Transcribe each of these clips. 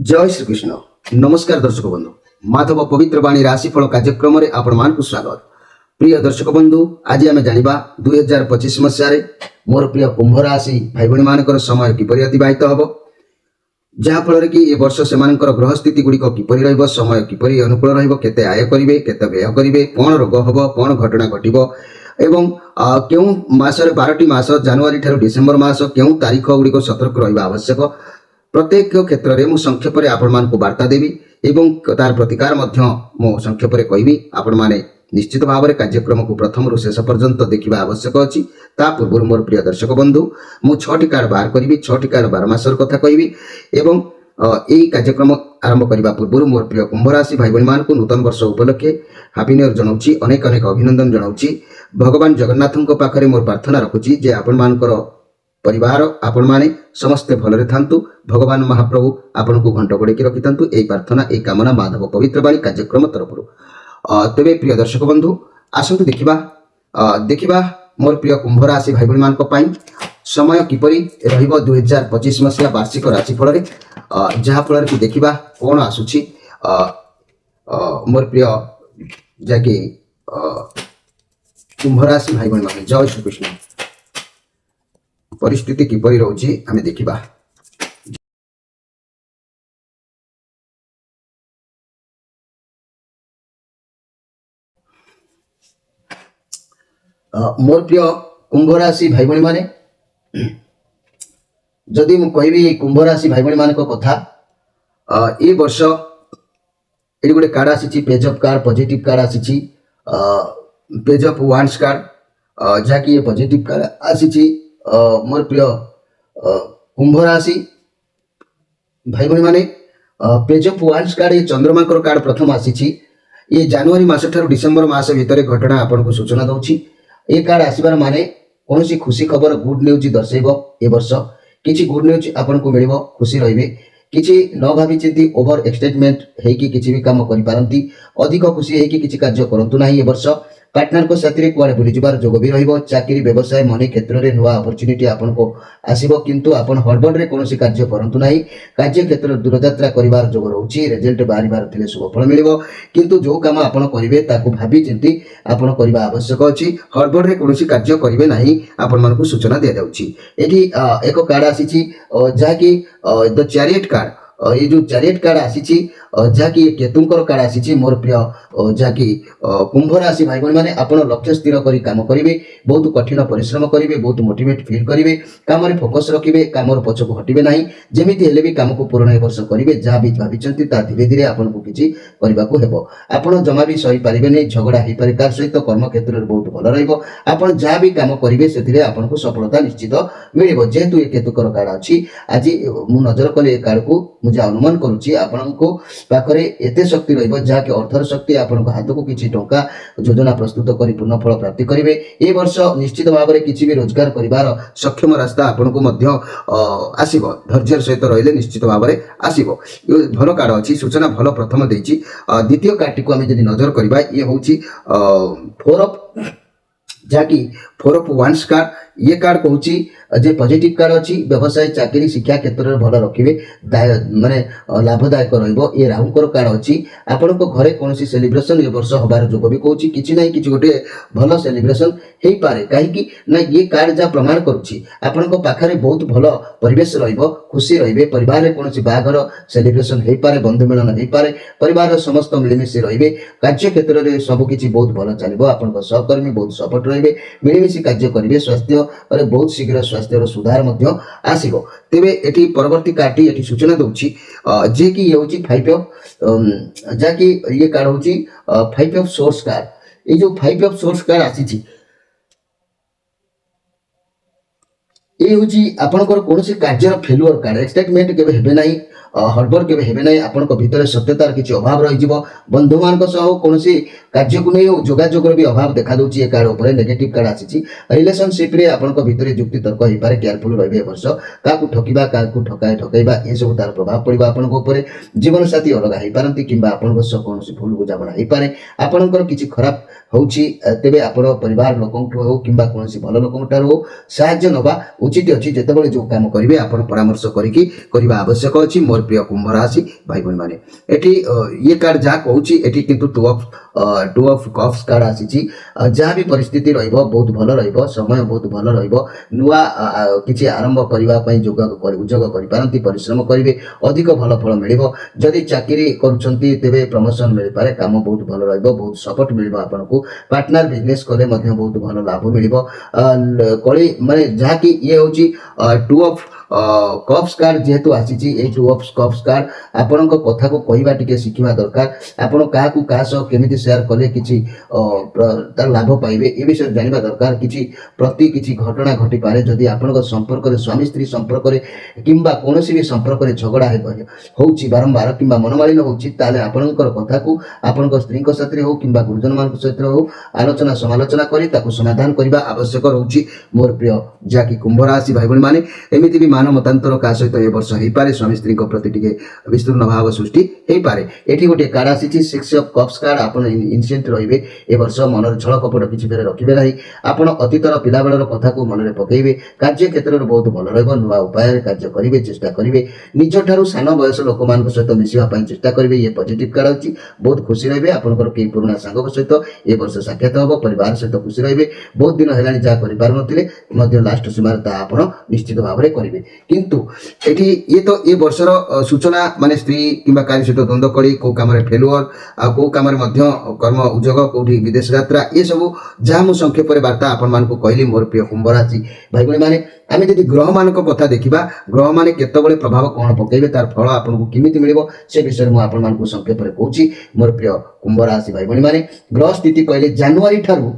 जय श्रीकृष्ण नमस्कार दर्शक बंधु माधव पवित्र बाणी राशिफल कार्यक्रम में आपण मान स्वागत। प्रिय दर्शक बंधु आज आम जाना 2025 मसीह मोर प्रिय कुंभ राशि भाई भाई मान समय किपर अतिबाहित हम जहाँफल कि ए वर्ष से ग्रह स्थिति गुड़िक किपर समय किपर अनुकूल रते आय करेंगे केते व्यय करेंगे कौन रोग हम कौन घटना घटव एवं क्यों मसरे 12टी मास जनवरी ठार डिसेम्बर मास क्यों तारीख गुड़िक सतर्क रहा आवश्यक प्रत्येक क्षेत्र में मुझे संक्षेप आपण मान वार्ता देवी एवं तार प्रतिकार मु संक्षेप कहबी आपण मैंने निश्चित भाव में कार्यक्रम को प्रथम रु शेष पर्यंत देखा आवश्यक अच्छी पूर्व मोर प्रिय दर्शक बंधु मु 6टी कार्ड बाहर करी 6टी कार्ड 12 मासर कथा कहबी एवं यही कार्यक्रम आरंभ करने पूर्व मोर प्रिय कुंभ राशि भाई भाई मान नूतन वर्ष उपलक्षे हापी न्यू ईयर जनाऊँगी अनेक अनेक अभिनंदन जनाऊँगी भगवान जगन्नाथ पाखे मोर प्रार्थना रखुची जे आपण मानकर परिवार आपण माने समस्ते भलरे थांतु भगवान महाप्रभु आपण को घंट गोड़े रखि थांतु एई प्रार्थना एई कामना माधव पवित्र बाणी कार्यक्रम तरफरु तेबे प्रिय दर्शक बंधु आसंतु देखिबा मोर प्रिय कुंभ राशि भाई भाई मान पई समय किपरि रहिबो 2025 मसिया वार्षिक राशिफल रे जहा फल कि देखिबा कोन आसुची मोर प्रिय जाके कुंभ राशि भाई भाई मान जय श्री कृष्ण परिस्थिति किपरि रहउची आमे देखिबा। मोर प्रिय कुंभ राशि भाई भाई माने जदि मु कहबी कुंभ राशि भाई भाई मानक कथा ए वर्ष एडी गोटे कार्ड आसी page of card positive card आसी पेज ऑफ वांड्स कार्ड जाकी पॉजिटिव कार्ड आसी मोर प्रिय कुंभ राशि भाई भाई माने पेज ऑफ वांड्स कार्ड ये चंद्रमा कार्ड प्रथम आसी ये जनवरी मास ठार डिसेम्बर मास भितर घटना आपन को सूचना दउची ए कार्ड आसीबार माने कौन खुशी खबर गुड न्यूज दर्शेब ए वर्ष किसी गुड न्यूज आपन को मिलिबो खुशी रहिबे किसी न भावी चिंती ओवर एक्सटेटमेंट हेकी किसी भी काम करि पारंती अधिक खुशी हेकी किसी कार्य करंतु नाही ए वर्ष पार्टनर को साथी कुआडे बुली जिबार जोग भी रहिबो चाकरी व्यवसाय मनी क्षेत्र में नुआ अपॉर्चुनिटी आपन को आसीबो किंतु आपन हड़बड़ रे कोनोसी कार्य करंतु नाही कार्य क्षेत्र दूरयात्रा करिवार जोग रहउची रिजल्ट बारिबार थिले शुभ फल मिलिबो किंतु जो काम आपन करिवे ताकू भाबी चिंती आपन करिबा आवश्यक अछि हड़बड़ रे कोनोसी कार्य करिवे नाही आपन मन को सूचना दिया जाउची एठी एक कार्ड आसीची जाकी द चैरियट कार्ड ये जो चैरियट कार्ड आसी जहाँकि केतुंकर कार्ड आसी मोर प्रिय जहाँकि कुंभ राशि भाई भाई माने आपण लक्ष्य स्थिर करी काम करेंगे बहुत कठिन परिश्रम करेंगे बहुत मोटिवेट फील करेंगे काम रे फोकस रखिए काम पछक हटिबे नाही जेमिति हेले भी काम को पूर्ण वर्ष करेंगे जहाँ भी भाविचंती ता धीरे धीरे आपन को किछि करबा को हेबो आपण जमा भी सही पारिबे नै झगड़ा हे पारे कार सहित कर्म क्षेत्र रे बहुत भल रहइबो आपण जहाँ भी काम करेंगे सेथिरे आपन को सफलता निश्चित मिलिबो जेहेतु ये केतुकर कार्ड अछि आज मु नजर कले कार्ड को मुझे अनुमान करुच्ची आपण को पाखरे एते शक्ति रहिबो जहा के अर्थर शक्ति आपण को हाथ को किछि टंका योजना प्रस्तुत करी पूर्ण फल प्राप्ति करिवे ए वर्ष निश्चित भाव में किछि भी रोजगार करिवार सक्षम रास्ता आपण को मध्य आसीबो धैर्य सहित रहिले निश्चित भाव में आसीबो भल कार्ड अछि सूचना भल प्रथम देछि द्वितीय कार्ड को हम जदि नजर करिबा ये होछि 4 ऑफ जाकी 4 ऑफ वांड्स कार्ड ये कार्ड कहूची जे पॉजिटिव कार्ड अच्छी व्यवसाय चाकरी शिक्षा क्षेत्र में भल रखिए माने लाभदायक रहिबो ये राहुकर कार्ड अच्छी आपण को घरे कौन सेलिब्रेशन ए वर्ष हबार जोग भी कहूची किछि नै किछि गोटे भल सेलिब्रेशन हे पारे काहेकि ना ये कार्ड जा प्रमाण करूची आपण को पाखरे बहुत भल परिवेश रहिबो खुशी रहिबे परिवार रे कोनसी बागर सेलिब्रेशन हे पारे बंधु मिलन हे पारे परिवार समस्त मिलिमिशि रहिबे कार्य क्षेत्र रे सब किछि बहुत भल चलिबो आपण को सहकर्मी बहुत सपोर्ट रहिबे मिलिमिशि कार्य करिवे स्वास्थ्य अरे बहुत शीघ्र स्वास्थ्य सुधार मध्य आसीबो तेबे एठी परवर्ती कार्डटी एठी सूचना दउची जे कि ये होची 5 ऑफ जाकी ये कार्ड होची 5 ऑफ सोर्स कार्ड ये जो 5 ऑफ सोर्स कार्ड आसीची ये होची आपनकर कोनोसी कार्यर फेलुअर कार्ड एक्सटेटमेंट केबे हेबे नाही हड़बड़ केबे हेबे नाही आपन को भीतर सत्यतार किछि अभाव रहि जिवो बंधु मान को सह कोनोसी कार्य को नै जोगाजोग भी अभाव देखा दउची ए कार्ड ऊपर नेगेटिव कार्ड आसीची रिलेशनशिप रे आपन को भीतर युक्ति तर्क हे पारे केयरफुल रहबे वर्ष काकू ठकिबा काकू ठकाइबा ए सब तार प्रभाव पड़िबा आपन को ऊपर जीवन साथी अलग हे पारंती किबा आपन को सह कोनोसी भूल बुझाबना हे पारे आपनकर किछि खराब होउछि तेबे आपण परिवार लोकंठु हो किंबा कोनोसी भल लोकंठार हो साहाय्य नबा उचित अछि जेतेबेले जो काम करिवे आपण परामर्श करिकि करिबा आवश्यक अछि मोर प्रिय कुंभ राशि भाई बहन माने एठी ये कार्ड जा कहउछि एठी किंतु टू ऑफ कप्स कार्ड आसीछि जहाँ भी परिस्थिति रहिबो बहुत भल रहिबो समय बहुत भल रहिबो नुआ किछि आरंभ करिबा पई उद्योग करि पारंती परिश्रम करिवे अधिक भल फल मिलिबो जदि चाकरी करूछंती तेबे प्रमोशन मिलि पारे काम बहुत भल रहिबो बहुत सपोर्ट मिलिबो आपनकु पार्टनर बिजनेस कले मध्य बहुत भल लाभ मिलिबो कली माने जहाँ कि ये होची टू ऑफ कप्स कार्ड जेहेतु आसीची ए टू ऑफ कप्स कार्ड आपण कथा को कहवा टिके शिखिबा दरकार आपण काहाकू कास केमिति शेयर कले किछि तार लाभ पाइबे ए विषय जानिबा दरकार किछि घटना घटी पारे जदि आपण संपर्क रे स्वामी स्त्री संपर्क रे किंबा कोनोसी भी संपर्क रे झगड़ा होउची बारंबार किंबा मनमालिन होउची ताले आपणकर कथा को आपणकर स्त्री को साथ रे हो किंबा गुरुजन मान को साथ रे हो आलोचना समालोचना करी ताकू समाधान करिबा आवश्यक रहउची मोर प्रिय जाकी कुंभ राशि भाई बहन माने एमिति भी मान मतांतर का सहित ए वर्ष हेई पारे स्वामी स्त्री को प्रति टिके विस्तृर्ण भाव सृष्टि हेई पारे एठी गोटे कार्ड आसीची 6 ऑफ कप्स कार्ड आपण इनसेंट रहिबे ए वर्ष मनर झळ कपट किछि बेरे रखिबे नाही आपण अतीतर पिला बेलर कथा को मन रे पकेइबे कार्य क्षेत्र रे बहुत भल रहबो नुवा उपाय रे कार्य करिवे चेष्टा करिवे निज ठारू सान बयस लोक मान सहित मिसिबा पई चेष्टा करिवे ये पॉजिटिव कार्ड अछि बहुत खुशी रहबे आपनकर के पुराना संग को सहित ए वर्ष साक्षात होबो परिवार सहित खुशी रहबे बहुत दिन हेलानी जा करि पार नथिले मध्य लास्ट सीमा ता आपण निश्चित भाव रे करिवे किंतु एठी ये तो ए वर्षर सूचना माने स्त्री किंबा कार्य सहित द्वंद्व कड़ी को काम रे फेलुअर आ को काम रे मध्य कर्म उद्योग कोठी विदेश यात्रा ये सब जहा मु संक्षेप रे वार्ता आपण मान को कहली मोर प्रिय कुंभ राशि भाई बहन माने आमे जदि ग्रह मान को कथा देखिबा ग्रह माने केतबळे प्रभाव कोन पकेबे तार फल आपन को किमिति मिलिबो से विषय मु आपण मान को संक्षेप रे कहूची मोर प्रिय कुंभ राशि भाई बहन माने ग्रह स्थिति कहले जनवरी ठारू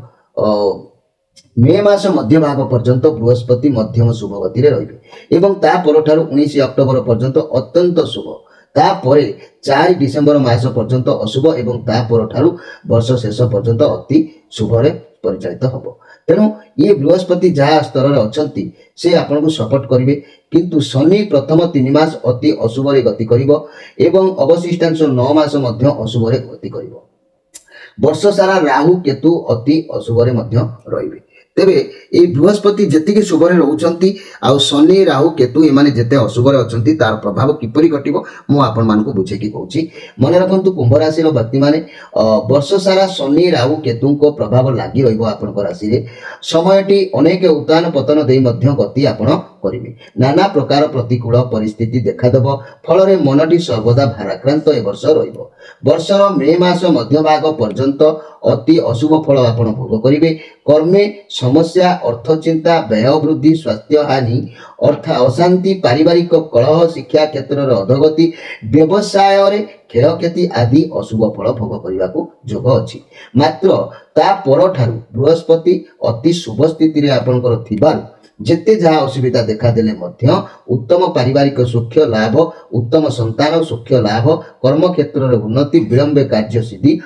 मे मास मध्य भाग पर्यंत बृहस्पति मध्यम शुभ गति रे रहिबे एवं ता परठारू 19 अक्टोबर पर्यंत अत्यंत शुभ ता परे 4 डिसेंबर मास पर्यंत अशुभ एवं ता परठारू वर्ष शेष पर्यंत अति शुभ रे परिचालित हबो तेणु ये बृहस्पति जहाँ स्तर रे अछंती से आपन को सपोर्ट करिवे किंतु शनि प्रथम 3 मास अति अशुभ रे गति करिवो एवं अवशिष्टांश 9 मास मध्य अशुभ रे गति करिवो वर्ष सारा राहु केतु अति अशुभ रे मध्य रहिबे तेबे ए बृहस्पति जेतिके शुभ रे रहउचंती आ शनि राहु केतु ए माने जेते अशुभ रे अछंती तार प्रभाव किपरि घटिबो मु आपन मान को बुझे की कहूची मने रखंतु कुंभ राशि रो व्यक्ति माने वर्ष सारा शनि राहु केतु को प्रभाव लागि रहइबो आपन को राशि रे समयटी अनेक उतान पतन देई मध्य गति आपन करिवे नाना प्रकार प्रतिकूल परिस्थिति देखा देबो फल रे मनटी सर्वदा भाराक्रांत ए वर्ष रहिबो वर्षर मे मास मध्य भाग पर्यंत अति अशुभ फल आपन भोग करिवे कर्मे समस्या अर्थ चिंता व्यय वृद्धि स्वास्थ्य हानि अर्थ अशांति पारिवारिक कलह शिक्षा क्षेत्र रे अधोगति व्यवसाय रे क्षयक्षति आदि अशुभ फल भोग करने को जोग अछि मात्र ता परठारु बृहस्पति अति शुभ स्थिति रे आपनकर थिबारु जेते जहाँ असुविधा देखा देले मध्य उत्तम पारिवारिक सुख लाभ उत्तम संतान सुख लाभ कर्म क्षेत्र रे उन्नति विलंब कार्य सिद्धि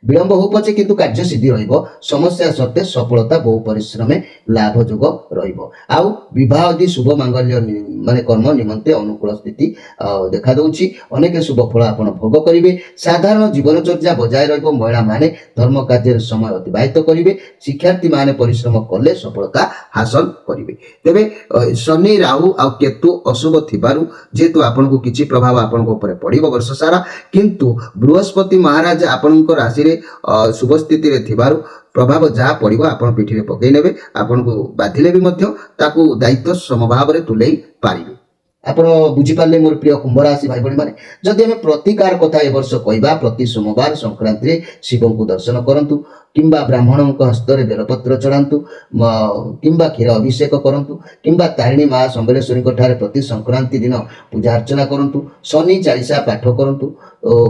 विलंब हो पछे किंतु कार्य सिद्धि रहिबो समस्या सत्ते सफलता बहु परिश्रम लाभ जोग रहिबो आउ विवाह आदि शुभ मांगल्य माने कर्म निमंते अनुकूल स्थिति देखा दउची अनेक शुभ फल आपण भोग करिवे साधारण जीवन चर्चा बजाय रहिबो महिला माने धर्म कार्य समय अतिबाहित करिवे शिक्षार्थी माने परिश्रम कले सफलता हासिल करिवे तेबे शनि राहु आ केतु अशुभ थिबारु जेतु आपण को किछि प्रभाव आपण को ऊपर पड़िबो वर्ष सारा किंतु बृहस्पति महाराज आपण को राशि शुभ स्थिति रे थिबारु प्रभाव जहाँ पड़ो आपण पिठी रे पकई नेबे आपण को बाधिले भी मध्य ताकू दायित्व समभाव रे तुलेई पारिबे आपण बुझी पारले मोर प्रिय कुंभ राशि भाई बहन माने जदि हम प्रतिकार कथा ए वर्ष कहबा प्रति सोमवार संक्रांति रे शिव को दर्शन करंतु किंबा ब्राह्मण हस्त रे बेलपत्र चढ़ातु किंबा क्षीर अभिषेक करंतु किंबा तारिणी माँ संबलेश्वरी ठारे प्रति संक्रांति दिन पूजा अर्चना करंतु शनि चालीसा पाठ करंतु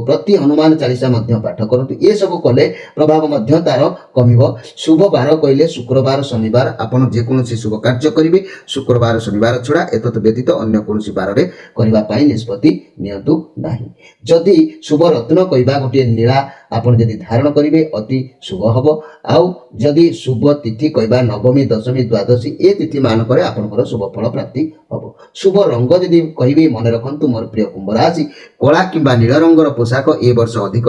प्रति हनुमान चालीसा मध्य पाठ करंतु ये सब कले प्रभाव मध्य तार कमिबो शुभ बार कहले शुक्रवार शनिवार आपण जे कोनोसी शुभ कार्य करिवे शुक्रवार शनिवार छडा एतत व्यतीत अन्य कोनोसी କୌଣସି ବାରରେ କରିବା ପାଇଁ ନିଷ୍ପତ୍ତି ନିଅନ୍ତୁ ନାହିଁ। ଯଦି ଶୁଭ ରତ୍ନ କହିବା ଗୋଟିଏ ନୀଳା ଆପଣ ଯଦି ଧାରଣ କରିବେ ଅତି ଶୁଭ ହେବ। ଆଉ ଯଦି ଶୁଭ ତିଥି କହିବା ନବମୀ, ଦଶମୀ, ଦ୍ୱାଦଶୀ ଏ ତିଥି ମାନଙ୍କରେ ଆପଣଙ୍କର ଶୁଭ ଫଳ ପ୍ରାପ୍ତି ହେବ। ଶୁଭ ରଙ୍ଗ ଯଦି କହିବେ ମନେ ରଖନ୍ତୁ ମୋର ପ୍ରିୟ କୁମ୍ଭ ରାଶି, କଳା କିମ୍ବା ନୀଳ ରଙ୍ଗର ପୋଷାକ ଏ ବର୍ଷ ଅଧିକ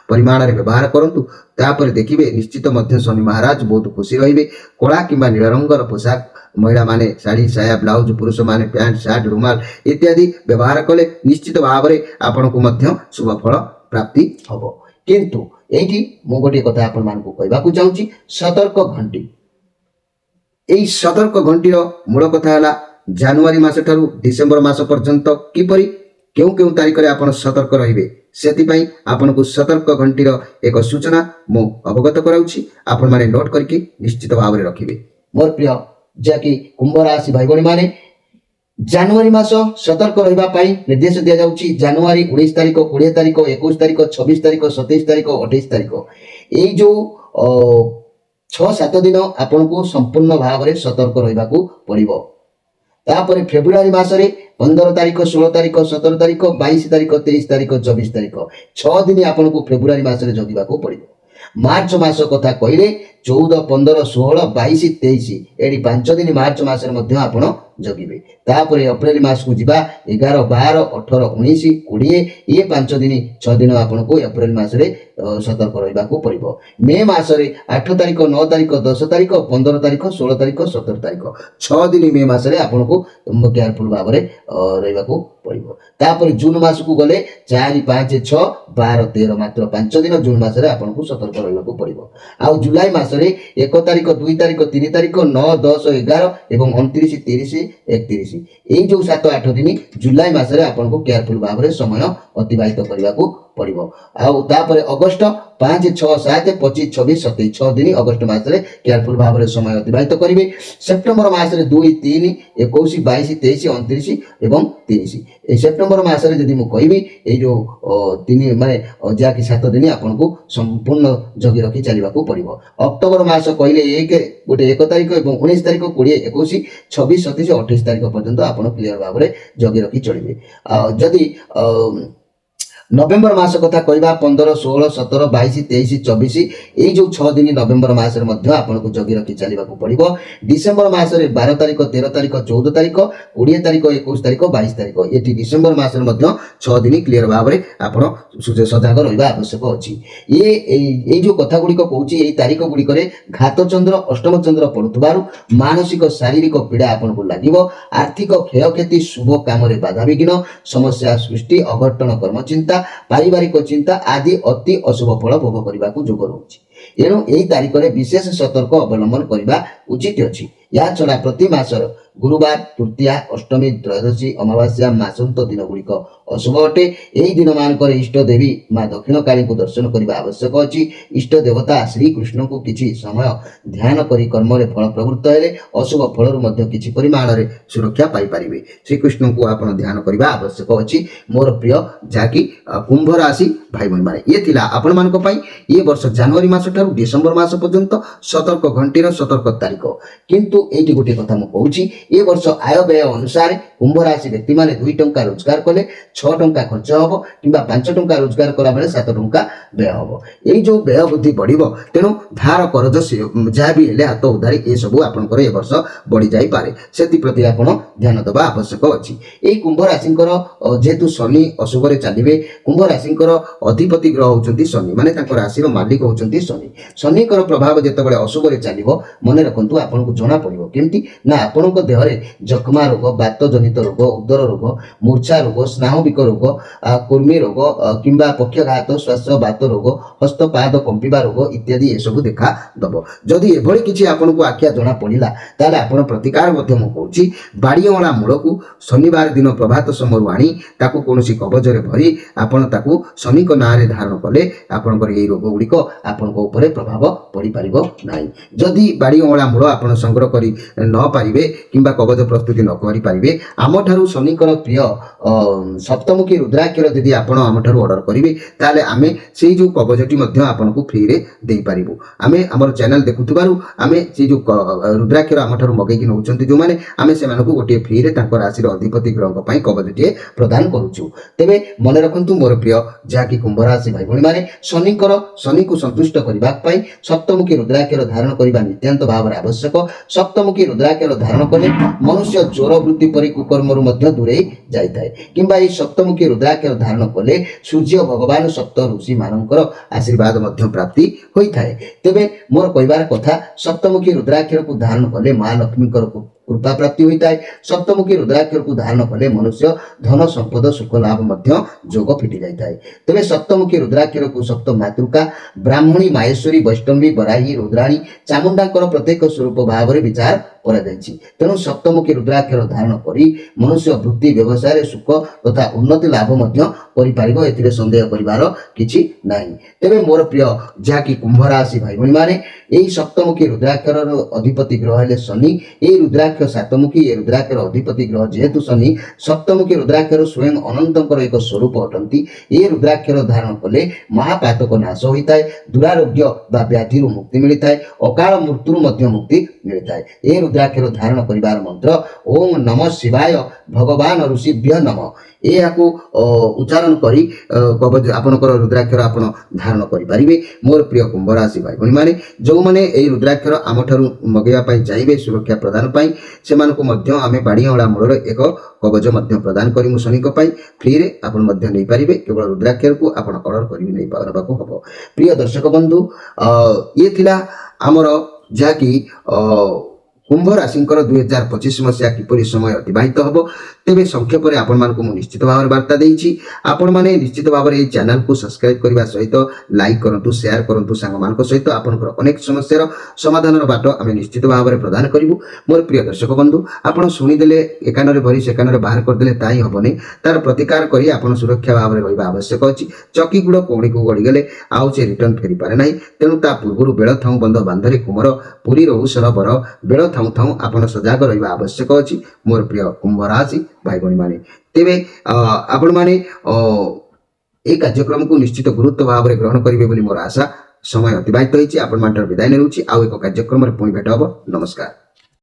ପରିମାଣରେ ବ୍ୟବହାର କରନ୍ତୁ। ତାପରେ ଦେଖିବେ ନିଶ୍ଚିତ ମଧ୍ୟ ଶନି ମହାରାଜ ବହୁତ ଖୁସି ରହିବେ। କଳା କିମ୍ବା ନୀଳ ରଙ୍ଗର ପୋଷାକ ମହିଳାମାନେ ଶାଢ଼ୀ, ସାୟା, ବ୍ଲାଉଜ, ପୁରୁଷମାନେ ପ୍ୟାଣ୍ଟ, ସାର୍ଟ, ରୁମାଲ ଇତ୍ୟାଦି ବ୍ୟବହାର କଲେ ନିଶ୍ଚିତ ଭାବରେ ଆପଣଙ୍କୁ ମଧ୍ୟ ଶୁଭ ଫଳ ପ୍ରାପ୍ତି ହେବ। କିନ୍ତୁ ଏଇଠି ମୁଁ ଗୋଟିଏ କଥା ଆପଣମାନଙ୍କୁ କହିବାକୁ ଚାହୁଁଛି, ସତର୍କ ଘଣ୍ଟି। এই ସତର୍କ ଘଣ୍ଟିର ମୂଳ କଥା ହେଲା ଜାନୁଆରୀ ମାସ ଠାରୁ ଡିସେମ୍ବର ମାସ ପର୍ଯ୍ୟନ୍ତ କିପରି କେଉଁ କେଉଁ ତାରିଖରେ ଆପଣ ସତର୍କ ରହିବେ, ସେଥିପାଇଁ ଆପଣଙ୍କୁ ସତର୍କ ଘଣ୍ଟିର ଏକ ସୂଚନା ମୁଁ ଅବଗତ କରାଉଛି। ଆପଣମାନେ ନୋଟ୍ କରିକି ନିଶ୍ଚିତ ଭାବରେ ରଖିବେ। ମୋର ପ୍ରିୟ ଯାହାକି କୁମ୍ଭ ରାଶି ଭାଇ ଭଉଣୀମାନେ, ଜାନୁଆରୀ ମାସ ସତର୍କ ରହିବା ପାଇଁ ନିର୍ଦ୍ଦେଶ ଦିଆଯାଉଛି। ଜାନୁଆରୀ 19 ତାରିଖ, 20 ତାରିଖ, 21 ତାରିଖ, 26 ତାରିଖ, 27 ତାରିଖ, 28 ତାରିଖ ଏଇ ଯେଉଁ 6-7 ଦିନ ଆପଣଙ୍କୁ ସମ୍ପୂର୍ଣ୍ଣ ଭାବରେ ସତର୍କ ରହିବାକୁ ପଡ଼ିବ। ତାପରେ ଫେବୃଆରୀ ମାସରେ 15 ତାରିଖ, 16 ତାରିଖ, 17 ତାରିଖ, 22 ତାରିଖ, 23 ତାରିଖ, 24 ତାରିଖ 6 ଦିନ ଆପଣଙ୍କୁ ଫେବୃଆରୀ ମାସରେ ଜଗିବାକୁ ପଡ଼ିବ। ମାର୍ଚ୍ଚ ମାସ କଥା କହିଲେ 14, 15, 16, 22, 23 ଏଠି 5 ଦିନ ମାର୍ଚ୍ଚ ମାସରେ ମଧ୍ୟ ଆପଣ ଜଗିବେ। ତାପରେ ଏପ୍ରିଲ ମାସକୁ ଯିବା 11, 12, 18, 19, 20 ଏ 5 ଦିନ 6 ଦିନ ଆପଣଙ୍କୁ ଏପ୍ରିଲ ମାସରେ ସତର୍କ ରହିବାକୁ ପଡ଼ିବ। ମେ ମାସରେ 8 ତାରିଖ, 9 ତାରିଖ, 10 ତାରିଖ, 15 ତାରିଖ, 16 ତାରିଖ, 17 ତାରିଖ 6 ଦିନ ମେ ମାସରେ ଆପଣଙ୍କୁ କେୟାରଫୁଲ ଭାବରେ ରହିବାକୁ ପଡ଼ିବ। ତାପରେ ଜୁନ ମାସକୁ ଗଲେ 4, 5, 6, 12, 13 ମାତ୍ର 5 ଦିନ ଜୁନ ମାସରେ ଆପଣଙ୍କୁ ସତର୍କ ରହିବାକୁ ପଡ଼ିବ। ଆଉ ଜୁଲାଇ ମାସରେ 1 ତାରିଖ, 2 ତାରିଖ, 3 ତାରିଖ, 9, 10, 11 ଏବଂ 29, 30, 31 ଏଇ ଯେଉଁ 7-8 ଦିନ ଜୁଲାଇ ମାସରେ ଆପଣଙ୍କୁ କେୟାରଫୁଲ ଭାବରେ ସମୟ ଅତିବାହିତ କରିବାକୁ ପଡ଼ିବ। ଆଉ ତାପରେ ଅଗଷ୍ଟ 5, 6, 7, 25, 26, 27 6 ଦିନ ଅଗଷ୍ଟ ମାସରେ କେୟାରଫୁଲ ଭାବରେ ସମୟ ଅତିବାହିତ କରିବେ। ସେପ୍ଟେମ୍ବର ମାସରେ 2, 3, 21, 22, 23, 29 ଏବଂ 30 এই ସେପ୍ଟେମ୍ବର ମାସରେ ଯଦି ମୁଁ କହିବି ଏଇ ଯେଉଁ ଯାହାକି 7 ଦିନ ଆପଣଙ୍କୁ ସମ୍ପୂର୍ଣ୍ଣ ଜଗି ରଖି ଚାଲିବାକୁ ପଡ଼ିବ। ଅକ୍ଟୋବର ମାସ କହିଲେ 1 ତାରିଖ ଏବଂ 19 ତାରିଖ, 20, 21, 26, 27, 28 ତାରିଖ ପର୍ଯ୍ୟନ୍ତ ଆପଣ କ୍ଲିୟର ଭାବରେ ଜଗି ରଖି ଚଳିବେ। ଯଦି ନଭେମ୍ବର ମାସ କଥା କହିବା 15, 16, 17, 22, 23, 24 ଏଇ ଯେଉଁ 6 ଦିନ ନଭେମ୍ବର ମାସରେ ମଧ୍ୟ ଆପଣଙ୍କୁ ଜଗି ରଖି ଚାଲିବାକୁ ପଡ଼ିବ। ଡିସେମ୍ବର ମାସରେ 12 ତାରିଖ, 13 ତାରିଖ, 14 ତାରିଖ, 20 ତାରିଖ, 21 ତାରିଖ, 22 ତାରିଖ ଏଠି ଡିସେମ୍ବର ମାସରେ ମଧ୍ୟ 6 ଦିନ କ୍ଲିୟର ଭାବରେ ଆପଣ ସଜାଗ ରହିବା ଆବଶ୍ୟକ ଅଛି। ଏଇ ଯେଉଁ କଥା ଗୁଡ଼ିକ କହୁଛି ଏଇ ତାରିଖ ଗୁଡ଼ିକରେ ଘାତ ଚନ୍ଦ୍ର, ଅଷ୍ଟମ ଚନ୍ଦ୍ର ପଡ଼ୁଥିବାରୁ ମାନସିକ ଶାରୀରିକ ପୀଡ଼ା ଆପଣଙ୍କୁ ଲାଗିବ। ଆର୍ଥିକ କ୍ଷୟକ୍ଷତି, ଶୁଭ କାମରେ ବାଧାବିଘ୍ନ, ସମସ୍ୟା ସୃଷ୍ଟି, ଅଘଟଣ କର୍ମଚିନ୍ତା, ପାରିବାରିକ ଚିନ୍ତା ଆଦି ଅତି ଅଶୁଭ ଫଳ ଭୋଗ କରିବାକୁ ଯୋଗ ରହୁଛି। ଏଣୁ ଏହି ତାରିଖରେ ବିଶେଷ ସତର୍କ ଅବଲମ୍ବନ କରିବା ଉଚିତ ଅଛି। ଏହା ଛଡ଼ା ପ୍ରତି ମାସର ଗୁରୁବାର, ତୃତୀୟା, ଅଷ୍ଟମୀ, ତ୍ରୟୋଦଶୀ, ଅମାବାସ୍ୟା, ମାସନ୍ତ ଦିନ ଗୁଡ଼ିକ ଅଶୁଭ ଅଟେ। ଏହି ଦିନମାନଙ୍କରେ ଇଷ୍ଟ ଦେବୀ ମା ଦକ୍ଷିଣକାଳୀଙ୍କୁ ଦର୍ଶନ କରିବା ଆବଶ୍ୟକ ଅଛି। ଇଷ୍ଟ ଦେବତା ଶ୍ରୀକୃଷ୍ଣଙ୍କୁ କିଛି ସମୟ ଧ୍ୟାନ କରି କର୍ମରେ ଫଳ ପ୍ରବୃତ୍ତ ହେଲେ ଅଶୁଭ ଫଳରୁ ମଧ୍ୟ କିଛି ପରିମାଣରେ ସୁରକ୍ଷା ପାଇପାରିବେ। ଶ୍ରୀକୃଷ୍ଣଙ୍କୁ ଆପଣ ଧ୍ୟାନ କରିବା ଆବଶ୍ୟକ ଅଛି। ମୋର ପ୍ରିୟ ଯାହାକି କୁମ୍ଭ ରାଶି ଭାଇ ଭଉଣୀମାନେ, ଇଏ ଥିଲା ଆପଣମାନଙ୍କ ପାଇଁ ଏ ବର୍ଷ ଜାନୁଆରୀ ମାସ ଠାରୁ ଡିସେମ୍ବର ମାସ ପର୍ଯ୍ୟନ୍ତ ସତର୍କ ଘଣ୍ଟିର ସତର୍କ ତାରିଖ। କିନ୍ତୁ ଏଇଠି ଗୋଟିଏ କଥା ମୁଁ କହୁଛି, ଏ ବର୍ଷ ଆୟ ବ୍ୟୟ ଅନୁସାରେ କୁମ୍ଭ ରାଶି ବ୍ୟକ୍ତିମାନେ 2 ଟଙ୍କା ରୋଜଗାର କଲେ 6 ଟଙ୍କା ଖର୍ଚ୍ଚ ହେବ କିମ୍ବା 5 ଟଙ୍କା ରୋଜଗାର କଲା ବେଳେ 7 ଟଙ୍କା ବ୍ୟୟ ହେବ। ଏଇ ଯେଉଁ ବ୍ୟୟ ବୃଦ୍ଧି ବଢ଼ିବ, ତେଣୁ ଧାର କରଜ ଯାହା ବି ହେଲେ ହାତ ଉଧାରି ଏସବୁ ଆପଣଙ୍କର ଏ ବର୍ଷ ବଢ଼ିଯାଇପାରେ। ସେଥିପ୍ରତି ଆପଣ ଧ୍ୟାନ ଦେବା ଆବଶ୍ୟକ ଅଛି। ଏଇ କୁମ୍ଭ ରାଶିଙ୍କର ଯେହେତୁ ଶନି ଅଶୁଭରେ ଚାଲିବେ, କୁମ୍ଭ ରାଶିଙ୍କର ଅଧିପତି ଗ୍ରହ ହେଉଛନ୍ତି ଶନି, ମାନେ ତାଙ୍କ ରାଶିର ମାଲିକ ହେଉଛନ୍ତି ଶନି। ଶନିଙ୍କର ପ୍ରଭାବ ଯେତେବେଳେ ଅଶୁଭରେ ଚାଲିବ, ମନେ ରଖନ୍ତୁ ଆପଣଙ୍କୁ ଜଣାପଡ଼ିବ କେମିତି ନା ଆପଣଙ୍କ ଦେହରେ ଯକ୍ଷ୍ମା ରୋଗ, ବାତ ଜନିତ ରୋଗ, ଉଦର ରୋଗ, ମୂର୍ଚ୍ଛା ରୋଗ, ସ୍ନାୟୁବିକ ରୋଗ, କୃମି ରୋଗ କିମ୍ବା ପକ୍ଷଘାତ, ଶ୍ୱାସ ବାତ ରୋଗ, ହସ୍ତପାଦ କମ୍ପିବା ରୋଗ ଇତ୍ୟାଦି ଏସବୁ ଦେଖା ଦେବ। ଯଦି ଏଭଳି କିଛି ଆପଣଙ୍କୁ ଆଖ୍ୟା ଜଣାପଡ଼ିଲା, ତାହେଲେ ଆପଣ ପ୍ରତିକାର ମଧ୍ୟ ମୁଁ କହୁଛି, ବାଡ଼ିଅଁଳା ମୂଳକୁ ଶନିବାର ଦିନ ପ୍ରଭାତ ସମୟରୁ ଆଣି ତାକୁ କୌଣସି କବଜରେ ଭରି ଆପଣ ତାକୁ ଶନିଙ୍କ ନାଁରେ ଧାରଣ କଲେ ଆପଣଙ୍କର ଏହି ରୋଗ ଗୁଡ଼ିକ ଆପଣଙ୍କ ଉପରେ ପ୍ରଭାବ ପଡ଼ିପାରିବ ନାହିଁ। ଯଦି ବାଡ଼ିଅଁଳା ମୂଳ ଆପଣ ସଂଗ୍ରହ କରି ନ ପାରିବେ କିମ୍ବା କବଜ ପ୍ରସ୍ତୁତି ନ କରିପାରିବେ, ଆମଠାରୁ ଶନିଙ୍କର ପ୍ରିୟ ସପ୍ତମୁଖୀ ରୁଦ୍ରାକ୍ଷର ଯଦି ଆପଣ ଆମଠାରୁ ଅର୍ଡର କରିବେ ତାହେଲେ ଆମେ ସେଇ ଯେଉଁ କବଚଟି ମଧ୍ୟ ଆପଣଙ୍କୁ ଫ୍ରିରେ ଦେଇପାରିବୁ। ଆମେ ଆମର ଚ୍ୟାନେଲ ଦେଖୁଥିବାରୁ ଆମେ ସେଇ ଯେଉଁ ରୁଦ୍ରାକ୍ଷର ଆମଠାରୁ ମଗେଇକି ନେଉଛନ୍ତି ଯେଉଁମାନେ, ଆମେ ସେମାନଙ୍କୁ ଗୋଟିଏ ଫ୍ରିରେ ତାଙ୍କ ରାଶିର ଅଧିପତି ଗ୍ରହଙ୍କ ପାଇଁ କବଚଟିଏ ପ୍ରଦାନ କରୁଛୁ। ତେବେ ମନେ ରଖନ୍ତୁ ମୋର ପ୍ରିୟ ଯାହାକି କୁମ୍ଭ ରାଶି ଭାଇ ଭଉଣୀମାନେ, ଶନିକୁ ସନ୍ତୁଷ୍ଟ କରିବା ପାଇଁ ସପ୍ତମୁଖୀ ରୁଦ୍ରାକ୍ଷର ଧାରଣ କରିବା ନିତ୍ୟାନ୍ତ ଭାବରେ ଆବଶ୍ୟକ। ସପ୍ତମୁଖୀ ରୁଦ୍ରାକ୍ଷର ଧାରଣ କଲେ ମନୁଷ୍ୟ ଚୋର ବୃତ୍ତି ପରି କୁକର୍ମରୁ ମଧ୍ୟ ଦୂରେଇ ଯାଇଥାଏ, କିମ୍ବା ଏହି ସପ୍ତମୁଖୀ ରୁଦ୍ରାକ୍ଷର ଧାରଣ କଲେ ସୂର୍ଯ୍ୟ ଭଗବାନ ସପ୍ତ ଋଷି ମାନଙ୍କର ଆଶୀର୍ବାଦ ମଧ୍ୟ ପ୍ରାପ୍ତି ହୋଇଥାଏ। ତେବେ ମୋର କହିବାର କଥା, ସପ୍ତମୁଖୀ ରୁଦ୍ରାକ୍ଷରକୁ ଧାରଣ କଲେ ମା ଲକ୍ଷ୍ମୀଙ୍କର କୃପା ପ୍ରାପ୍ତି ହୋଇଥାଏ। ସପ୍ତମୁଖୀ ରୁଦ୍ରାକ୍ଷରକୁ ଧାରଣ କଲେ ମନୁଷ୍ୟ ଧନ ସମ୍ପଦ ସୁଖ ଲାଭ ମଧ୍ୟ ଯୋଗ ଫିଟି ଯାଇଥାଏ। ତେବେ ସପ୍ତମୁଖୀ ରୁଦ୍ରାକ୍ଷରକୁ ସପ୍ତ ମାତୃକା ବ୍ରାହ୍ମଣୀ, ମାହେଶ୍ୱରୀ, ବୈଷ୍ଣବୀ, ବରାହୀ, ରୁଦ୍ରାଣୀ, ଚାମୁଣ୍ଡାଙ୍କର ପ୍ରତ୍ୟେକ ସ୍ୱରୂପ ଭାବରେ ବିଚାର କରାଯାଇଛି। ତେଣୁ ସପ୍ତମୁଖୀ ରୁଦ୍ରାକ୍ଷର ଧାରଣ କରି ମନୁଷ୍ୟ ବୃତ୍ତି ବ୍ୟବସାୟରେ ସୁଖ ତଥା ଉନ୍ନତି ଲାଭ ମଧ୍ୟ କରିପାରିବ, ଏଥିରେ ସନ୍ଦେହ କରିବାର କିଛି ନାହିଁ। ତେବେ ମୋର ପ୍ରିୟ ଯାହାକି କୁମ୍ଭ ରାଶି ଭାଇ ଭଉଣୀମାନେ, ଏହି ସପ୍ତମୁଖୀ ରୁଦ୍ରାକ୍ଷରର ଅଧିପତି ଗ୍ରହ ହେଲେ ଶନି। ଏହି ରୁଦ୍ରାକ୍ଷ ସାତମୁଖୀ, ଏ ରୁଦ୍ରାକ୍ଷର ଅଧିପତି ଗ୍ରହ ଯେହେତୁ ଶନି, ସପ୍ତମୁଖୀ ରୁଦ୍ରାକ୍ଷର ସ୍ୱୟଂ ଅନନ୍ତଙ୍କର ଏକ ସ୍ୱରୂପ ଅଟନ୍ତି। ଏହି ରୁଦ୍ରାକ୍ଷର ଧାରଣ କଲେ ମହାପାତକ ନାଶ ହୋଇଥାଏ, ଦୁରାରୋଗ୍ୟ ବା ବ୍ୟାଧିରୁ ମୁକ୍ତି ମିଳିଥାଏ, ଅକାଳ ମୃତ୍ୟୁରୁ ମଧ୍ୟ ମୁକ୍ତି ମିଳିଥାଏ। ଏହି ରୁଦ୍ରାକ୍ଷର ଧାରଣ କରିବାର ମନ୍ତ୍ର ଓಂ ନମଃ ଶିବାୟ ଭଗବାନ ଋଷିଭ୍ୟ ନମଃ। ଏହାକୁ ଉଚ୍ଚାରଣ କରି ଆପଣଙ୍କର ରୁଦ୍ରାକ୍ଷର ଆପଣ ଧାରଣ କରିପାରିବେ। ମୋର ପ୍ରିୟ କୁମ୍ଭ ରାଶି ଭାଇ ଭଉଣୀମାନେ, ଯେଉଁମାନେ ଏହି ରୁଦ୍ରାକ୍ଷର ଆମଠାରୁ ମଗାଇବା ପାଇଁ ଚାହିଁବେ ସୁରକ୍ଷା ପ୍ରଦାନ ପାଇଁ, ସେମାନଙ୍କୁ ମଧ୍ୟ ଆମେ ବାଡ଼ିଅଁଳା ମୂଳର ଏକ କବଚ ମଧ୍ୟ ପ୍ରଦାନ କରିମୁ ଶନିଙ୍କ ପାଇଁ ଫ୍ରିରେ। ଆପଣ ମଧ୍ୟ ନେଇପାରିବେ, କେବଳ ରୁଦ୍ରାକ୍ଷରକୁ ଆପଣ ଅର୍ଡର କରିକି ନେବାକୁ ହେବ। ପ୍ରିୟ ଦର୍ଶକ ବନ୍ଧୁ, ଇଏ ଥିଲା ଆମର ଯାହାକି କୁମ୍ଭ ରାଶିଙ୍କର 2025 ମସିହା କିପରି ସମୟ ଅତିବାହିତ ହେବ। ତେବେ ସଂକ୍ଷେପରେ ଆପଣମାନଙ୍କୁ ମୁଁ ନିଶ୍ଚିତ ଭାବରେ ବାର୍ତ୍ତା ଦେଇଛି। ଆପଣମାନେ ନିଶ୍ଚିତ ଭାବରେ ଏହି ଚ୍ୟାନେଲକୁ ସବସ୍କ୍ରାଇବ୍ କରିବା ସହିତ ଲାଇକ୍ କରନ୍ତୁ, ସେୟାର କରନ୍ତୁ ସାଙ୍ଗମାନଙ୍କ ସହିତ। ଆପଣଙ୍କର ଅନେକ ସମସ୍ୟାର ସମାଧାନର ବାଟ ଆମେ ନିଶ୍ଚିତ ଭାବରେ ପ୍ରଦାନ କରିବୁ। ମୋର ପ୍ରିୟ ଦର୍ଶକ ବନ୍ଧୁ, ଆପଣ ଶୁଣିଦେଲେ ଏ କାନରେ ଭରି ସେ କାନରେ ବାହାର କରିଦେଲେ ତାହା ହିଁ ହେବନି, ତାର ପ୍ରତିକାର କରି ଆପଣ ସୁରକ୍ଷା ଭାବରେ ରହିବା ଆବଶ୍ୟକ ଅଛି। ଚକି ଗୁଡ଼ କଉଣିକୁ ଗଡ଼ିଗଲେ ଆଉ ସେ ରିଟର୍ନ ଫେରିପାରେ ନାହିଁ। ତେଣୁ ତା ପୂର୍ବରୁ ବେଳ ଥାଉ ବନ୍ଧ ବାନ୍ଧରେ କୁମର, ପୁରୀ ରହୁ ସରବର, ବେଳ ଥାଉ ଥାଉ ଆପଣ ସଜାଗ ରହିବା ଆବଶ୍ୟକ ଅଛି। ମୋର ପ୍ରିୟ କୁମ୍ଭ ରାଶି ଭାଇ ଭଉଣୀମାନେ, ତେବେ ଆପଣମାନେ এই କାର୍ଯ୍ୟକ୍ରମକୁ ନିଶ୍ଚିତ ଗୁରୁତ୍ୱ ଭାବରେ ଗ୍ରହଣ କରିବେ ବୋଲି ମୋର ଆଶା। ସମୟ ଅତିବାହିତ ହୋଇଛି, ଆପଣମାନଙ୍କର ବିଦାୟ ନେଉଛି। ଆଉ ଏକ କାର୍ଯ୍ୟକ୍ରମରେ ପୁଣି ଭେଟ ହେବ। ନମସ୍କାର।